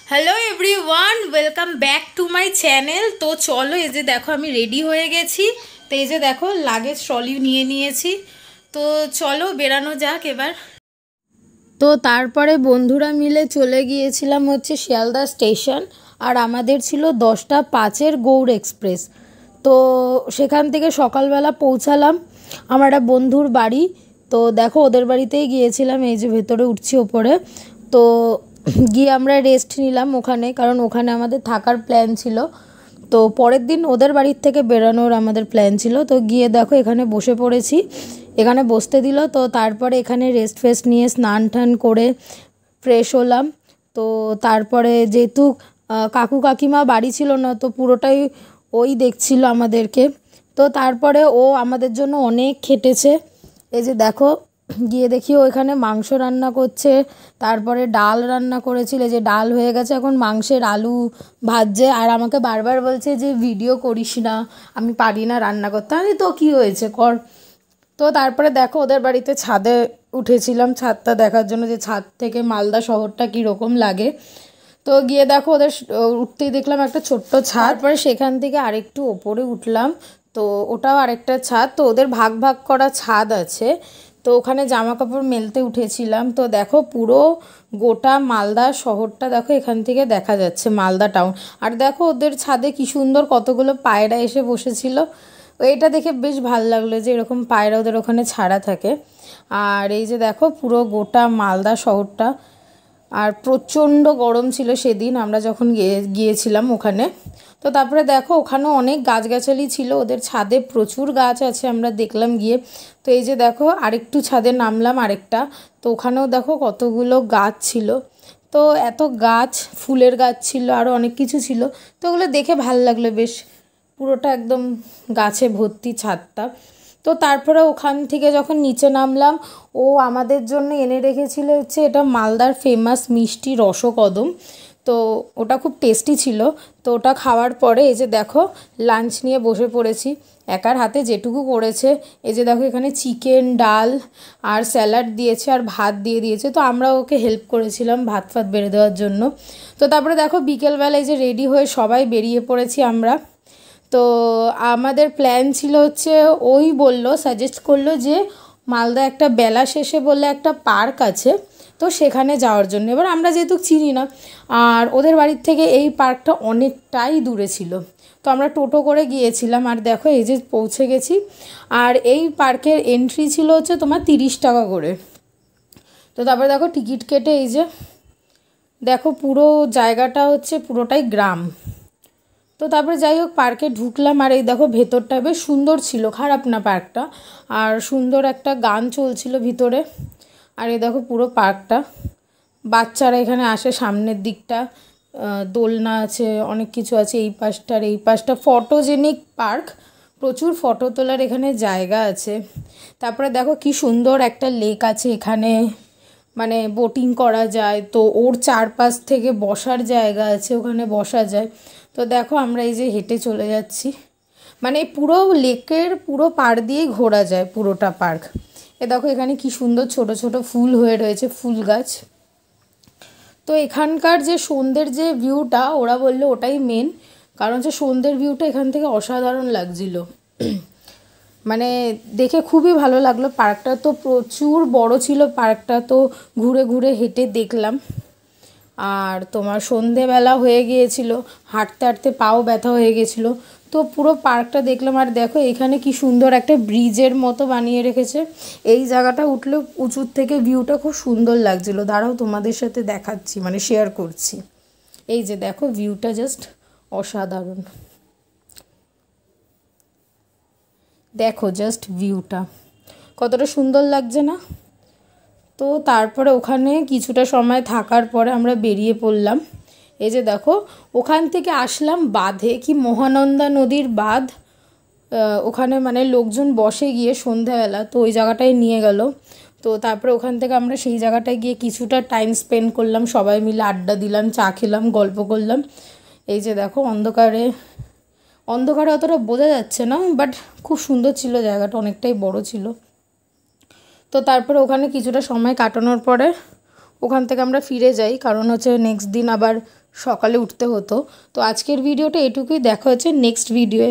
Hello everyone, welcome back to my channel. তো চলো, এই যে দেখো আমি রেডি হয়ে গেছি। তো এই যে দেখো লাগেজ ট্রলি নিয়ে নিয়েছি। তো চলো বেরানো যাক এবার। তো তারপরে বন্ধুরা মিলে চলে গিয়েছিলাম হচ্ছে শিয়ালদা স্টেশন। আর আমাদের ছিল 10টা 5-এর গৌড় এক্সপ্রেস। তো সেখান থেকে সকালবেলা পৌঁছালাম আমার একটা বন্ধুর বাড়ি। তো দেখো ওদের বাড়িতেই গিয়েছিলাম, এই যে ভেতরে উঠছি ওপরে। তো গিয়ে আমরা রেস্ট নিলাম ওখানে, কারণ ওখানে আমাদের থাকার প্ল্যান ছিল। তো পরের দিন ওদের বাড়ির থেকে বেরোনোর আমাদের প্ল্যান ছিল। তো গিয়ে দেখো এখানে বসে পড়েছি, এখানে বসতে দিল। তো তারপরে এখানে রেস্ট ফেস্ট নিয়ে স্নান টান করে ফ্রেশ হলাম। তো তারপরে যেহেতু কাকু কাকিমা বাড়ি ছিল না, তো পুরোটাই ওই দেখছিল আমাদেরকে। তো তারপরে ও আমাদের জন্য অনেক খেটেছে। এই যে দেখো, গিয়ে দেখি ও এখানে মাংস রান্না করছে, তারপরে ডাল রান্না করেছিল, যে ডাল হয়ে গেছে, এখন মাংসের আলু ভাজছে। আর আমাকে বারবার বলছে যে ভিডিও করিস না, আমি পারি না রান্না করতে। আমি তো কী হয়েছে, কর। তো তারপরে দেখো ওদের বাড়িতে ছাদে উঠেছিলাম ছাদটা দেখার জন্য, যে ছাদ থেকে মালদা শহরটা কীরকম লাগে। তো গিয়ে দেখো ওদের উঠতেই দেখলাম একটা ছোট্ট ছাদ। তারপরে সেখান থেকে আরেকটু ওপরে উঠলাম, তো ওটাও আরেকটা ছাদ। তো ওদের ভাগ ভাগ করা ছাদ আছে। তো ওখানে জামা কাপড় মেলতে উঠেছিলাম। তো দেখো পুরো গোটা মালদা শহরটা দেখো এখান থেকে দেখা যাচ্ছে, মালদা টাউন। আর দেখো ওদের ছাদে কি সুন্দর কতগুলো পায়রা এসে বসেছিল। এটা দেখে বেশ ভালো লাগলো যে এরকম পায়রা ওদের ওখানে ছাড়া থাকে। আর এই যে দেখো পুরো গোটা মালদা শহরটা। আর প্রচণ্ড গরম ছিল সেদিন আমরা যখন গিয়েছিলাম ওখানে। তো তারপরে দেখো ওখানেও অনেক গাছগাছালি ছিল, ওদের ছাদে প্রচুর গাছ আছে আমরা দেখলাম গিয়ে। তো এই যে দেখো আরেকটু ছাদে নামলাম আরেকটা। তো ওখানেও দেখো কতগুলো গাছ ছিল। তো এত গাছ, ফুলের গাছ ছিল, আরও অনেক কিছু ছিল। তো ওগুলো দেখে ভালো লাগলো বেশ, পুরোটা একদম গাছে ভর্তি ছাদটা। তো তারপরে ওখান থেকে যখন নিচে নামলাম, ও আমাদের জন্য এনে রেখেছিল হচ্ছে এটা মালদার ফেমাস মিষ্টি রসকদম। তো ওটা খুব টেস্টি ছিল। তো ওটা খাওয়ার পরে এই যে দেখো লাঞ্চ নিয়ে বসে পড়েছি। একার হাতে যেটুকু করেছে, এই যে দেখো এখানে চিকেন, ডাল আর স্যালাড দিয়েছে, আর ভাত দিয়ে দিয়েছে। তো আমরা ওকে হেল্প করেছিলাম ভাত ফাত বেড়ে দেওয়ার জন্য। তো তারপরে দেখো বিকেলবেলায় যে রেডি হয়ে সবাই বেরিয়ে পড়েছি আমরা। তো আমাদের প্ল্যান ছিল হচ্ছে, ওই বলল, সাজেস্ট করলো যে মালদা একটা বেলা শেষে বলে একটা পার্ক আছে, তো সেখানে যাওয়ার জন্য। এবার আমরা যেহেতু চিনি না, আর ওদের বাড়ির থেকে এই পার্কটা অনেকটাই দূরে ছিল, তো আমরা টোটো করে গিয়েছিলাম। আর দেখো এই যে পৌঁছে গেছি। আর এই পার্কের এন্ট্রি ছিল হচ্ছে তোমার 30 টাকা করে। তো তারপরে দেখো টিকিট কেটে এই যে দেখো পুরো জায়গাটা হচ্ছে পুরোটাই গ্রাম। তো তারপরে যাই হোক পার্কে ঢুকলাম। আর এই দেখো ভেতরটা বেশ সুন্দর ছিল, খারাপ না পার্কটা। আর সুন্দর একটা গান চলছিল ভিতরে। আর এই দেখো পুরো পার্কটা, বাচ্চারা এখানে আসে। সামনের দিকটা দোলনা আছে, অনেক কিছু আছে। এই পাশটার এই পাশটা ফটোজেনিক পার্ক, প্রচুর ফটো তোলার এখানে জায়গা আছে। তারপরে দেখো কি সুন্দর একটা লেক আছে এখানে, মানে বোটিং করা যায়। তো ওর চারপাশ থেকে বসার জায়গা আছে, ওখানে বসা যায়। তো দেখো আমরা এই যে হেঁটে চলে যাচ্ছি, মানে পুরো লেকের পুরো পাড় দিয়েই ঘোরা যায় পুরোটা পার্ক। এ দেখো এখানে কি সুন্দর ছোট ছোট ফুল হয়ে রয়েছে, ফুল গাছ। তো এখানকার যে সন্ধ্যের যে ভিউটা, ওরা বললো ওটাই মেন, কারণ যে সন্ধ্যের ভিউটা এখান থেকে অসাধারণ লাগছিল। মানে দেখে খুবই ভালো লাগলো। পার্কটা তো প্রচুর বড় ছিল, পার্কটা তো ঘুরে ঘুরে হেঁটে দেখলাম। আর তোমার সন্ধেবেলা হয়ে গিয়েছিল, হাঁটতে হাঁটতে পাও ব্যথা হয়ে গেছিলো। তো পুরো পার্কটা দেখলাম। আর দেখো এখানে কি সুন্দর একটা ব্রিজের মতো বানিয়ে রেখেছে। এই জায়গাটা উঠলে উঁচুর থেকে ভিউটা খুব সুন্দর লাগছিলো। দাঁড়াও তোমাদের সাথে দেখাচ্ছি, মানে শেয়ার করছি। এই যে দেখো ভিউটা জাস্ট অসাধারণ, দেখো জাস্ট ভিউটা কতটা সুন্দর লাগছে না। তো তারপরে ওখানে কিছুটা সময় থাকার পরে আমরা বেরিয়ে পড়লাম। এই যে দেখো ওখান থেকে আসলাম বাঁধে, কি মহানন্দা নদীর বাঁধ। ওখানে মানে লোকজন বসে গিয়ে সন্ধ্যাবেলা, তো ওই জায়গাটায় নিয়ে গেল। তো তারপরে ওখান থেকে আমরা সেই জায়গাটায় গিয়ে কিছুটা টাইম স্পেন্ড করলাম, সবাই মিলে আড্ডা দিলাম, চা খেলাম, গল্প করলাম। এই যে দেখো অন্ধকারে অন্ধকারে অতটা বোঝা যাচ্ছে না, বাট খুব সুন্দর ছিল জায়গাটা, অনেকটাই বড় ছিল। তো তারপরে ওখানে কিছুটা সময় কাটানোর পরে ওখান থেকে আমরা ফিরে যাই, কারণ হচ্ছে নেক্সট দিন আবার সকালে উঠতে হতো। তো আজকের ভিডিওটা এটুকুই, দেখা হচ্ছে নেক্সট ভিডিও।